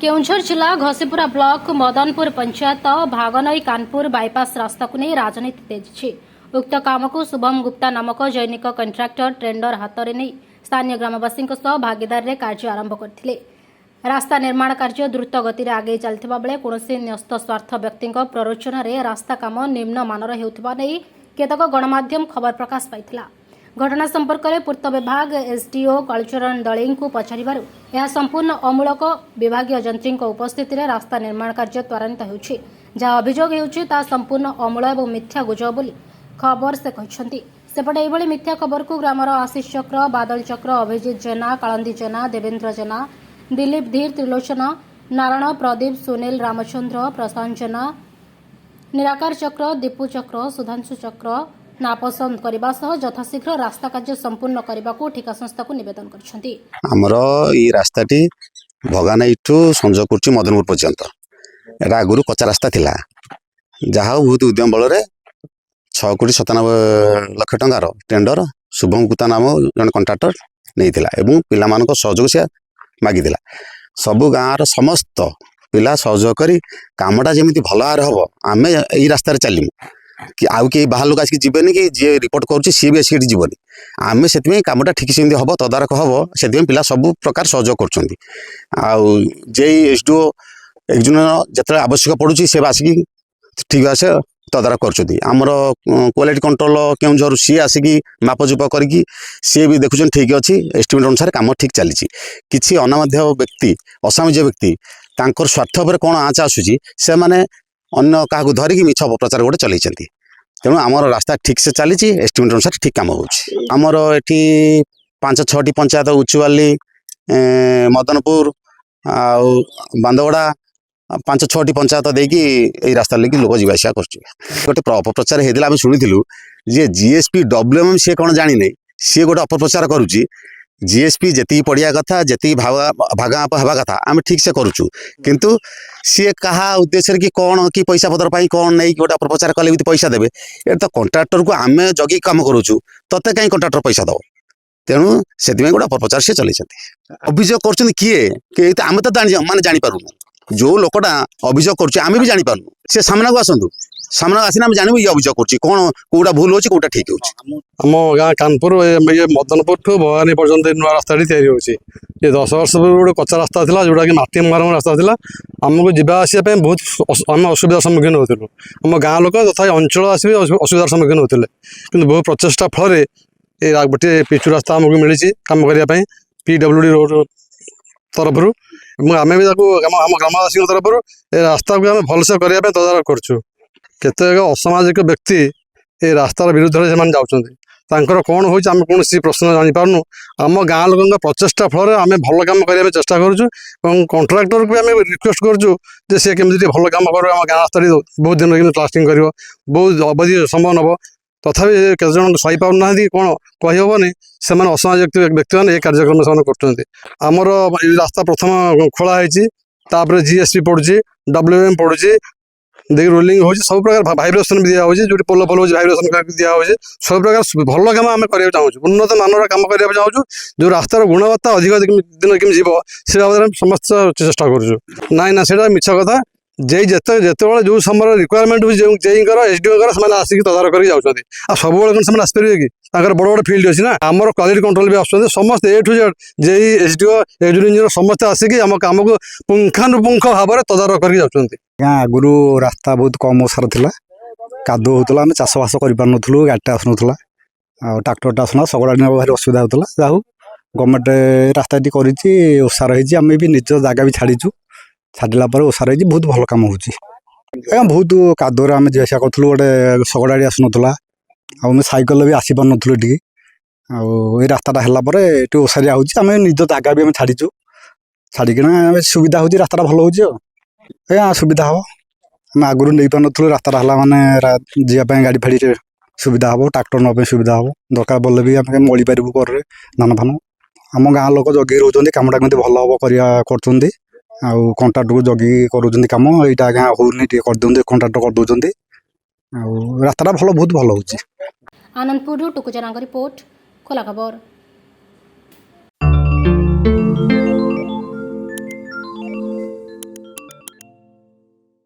केउंझर जिला Ghasipura block Madanpur panchayat भागनई Kanpur bypass रास्ता को नहीं राजनीति तेजी। उक्त काम को शुभम गुप्ता नामक जैनिक कंट्राक्टर टेंडर हाथ में नहीं स्थानीय ग्रामवासी भागीदार रे कार्य आरंभ करथिले। रास्ता निर्माण कार्य द्रुत गति में आगे चलथिबा बेले कोनोसी न्यस्त स्वार्थ व्यक्ति प्ररोचन रे रास्ता काम निम्न मानर हेउथिबा नै केतक गणमाध्यम खबर प्रकाश पाइथिला। घटना संपर्क में पूर्त विभाग एसडीओ कालचरण दलई को पचारिबारु यह संपूर्ण अमूलक विभागीय जंत्री उपस्थित में रास्ता निर्माण कार्य त्वरान्वित होउछि। जहाँ अभियोग हेउछि ता संपूर्ण अमूल और मिथ्या गुजब बोली खबर से कहते। सेपटे एभली मिथ्या खबर को ग्रामर आशीष चक्र, बादल चक्र, अभिजित जेना, कालंदी जेना, देवेंद्र जेना, दिलीप धीर, त्रिलोचन, नारायण, प्रदीप, सुनील, रामचंद्र, प्रशांत जेना, निराकार चक्र, दीपू चक्र, सुधांशु चक्र नापसंद करने सह यथाशीघ्र रास्ता कार्य संपूर्ण करने को ठिका संस्था को निवेदन करछंती। आमर ये रास्ताटी भगानाई ठू संजय कुर्ची मदनपुर पर्यंत एटा आगुरी कच्चा रास्ता थिला। जहाँ बहुत उद्यम बल 6,97,00,000 टंकार टेंडर शुभम गुप्ता नाम जन कंट्राक्टर नहीं थिला एवं पिला मानक सहयोग से मागिथिला। सबु गाँव समस्त पिला सहयोग करी कामटा जमी भल आर हम आम यही रास्तार चलू कि आउ कई बाहर लोक आसिक जीवन कि जी रिपोर्ट करुच्ची सी भी आसिक जीवन आम से कमटा ठीक से हम तदारख हम से पिला सब प्रकार सहयोग कर एसडीओ एकजन जो आवश्यक पड़ुची से आसिक ठीक से तदारख करमर क्वालिटी कंट्रोल केउंझर सी आसिक मापचुप करके सी भी देखुन ठीक अच्छी एस्टिमेट अनुसार कम ठीक चली। किसी अनामध्य व्यक्ति असामाजिक व्यक्ति तांकर स्वार्थ पर कौन आँच आसूसी से मैंने अन्य क्या धरिकी मिछ अपप्रचार गोटे चलती। तेणु आमर रास्ता ठीक से चली एस्टिमेट अनुसार ठीक कम होमर ये 5-6टी पंचायत उच्चवाली, मदनपुर आउ बांदवड़ा 5-6टी पंचायत देकी रास्ता लेकिन लोक जीवासा कर अपप्रचार होता आम शुणुलु जे जीएसपी डब्ल्यूएम सी कौन जानी सी गोटे अपप्रचार करुच्ची। जीएसपी जी पड़िया कथा जी भागा हवा कथा आम ठीक से करुचु किंतु सी कहा उद्देश्य कि कौन कि पैसा पतर पाई कौन नहीं गोटे अपप्रचार कले भी पैसा देवे ये तो कंट्राक्टर को आम जगी कम करुचु तते कहीं कंट्राक्टर पैसा दब। तेणु से गोटे अपप्रचार सी चलती अभियोग कर किए आम तो माने जापारू जो लोकटा अभियोग करें भी जापारू सी सामना को आसतु सामना आसना आम जानू ये अभियोग कर कौन कौटा भूल हो कौटा ठीक हो। आम गाँ कानपुर ये मदनपुर ठू भवानी पर्यंत नुआ रास्ता तैयारी होती ये 10 वर्ष पूर्व गोटे कच्चा रास्ता था जोटा कि माटी मारम रास्ता था आमको जावास बहुत आम असुविधार सम्मुखीन होलु। आम गाँ लोक तथा अंचल आसि असुविधार सम्मुखीन होते कि बहुत प्रचेषा फल गोटे पिचु रास्ता आमको मिली कम करने PWD रोड तरफ आम भी आम ग्रामवासी तरफ रास्ता को आम भलसे करने तदारख करुँ। केतेक असामाजिक व्यक्ति ये रास्तार विरुद्ध से जाऊँच कौन हो कौन प्रश्न जापारू आम गाँ लोक प्रचेषा फल आम भल कम करने चेष्टा करुँ। कंट्राक्टर को आम रिक्वेस्ट करुँ सी केमी भल कम कर गाँ रास्ता बहुत दिन लास्टिंग कर बहुत अवधि समय नब तथापि केतजन सही पाना कौन कहीहबनी से असामाजिक व्यक्ति मैंने ये कार्यक्रम से आमर रास्ता प्रथम खोलाई तापर जीएसपी पड़ुची WM पड़ुची देखिए रोलिंग हो सब प्रकार भाइब्रेसन भी दिया जो पोल पोल भाइब्रेसन दिया सब प्रकार भल कम आम करा चाहूँ उन्नत मानर कम करने चाहूँ जो रास्तार गुणवत्ता अधिक दिन केमी जीव से बाबद समस्त चेष्टा करुँ ना से मिछ कथा जे जिते जो समय रिक्वायरमेंट हो एसडीओ से आसिक तदारख कर जाऊँच आ सब कौन आसपारे कि बड़ बड़ फिल्ड अच्छी ना आमर क्वालिटी कंट्रोल भी आसते समस्त A to Z J SDO engineer समस्त आसिक आम कम को पुंखानुपुंख भाव में तदारख कर जाऊँच। आगुरी रास्ता बहुत कम ओसार था कादो होता आम चाषबास करूँ गाड़ीटा आसुना ट्राक्टरटा आसुना सगड़ा भारी असुविधा होता जाऊ गवर्नमेंट रास्ता ओसार होम भी निज जगह भी छाड़ीचु छाड़ा पर ओसार बहुत भल कम हो बहुत कादोर आम जीवासा करूँ गोटे शगड़ाड़ी आसुना आम सैकल भी आसी पार नी ये रास्ताटा है ओसारिया होम निज जगह भी आम छाड़ीचु छाड़िकिना सुविधा हो रास्ता भल हो सुविधा हम आम आगुरी नहीं पार नु रास्ता है मानने जावाई गाड़ी फाड़ी सुविधा हम ट्राक्टर नापी सुविधा हम दरकार बोले भी आम मली पारू कर धान फान आम गाँ लोक जगह रोच कमटा केमती भल हम कर कंट्राक्टर को जगी कर कम यहाँ आज्ञा होनी कर कंट्राक्टर कर दौरान रास्ता भल बहुत भल हो। आनंदपुर टुकुजनांग रिपोर्ट खोला खबर।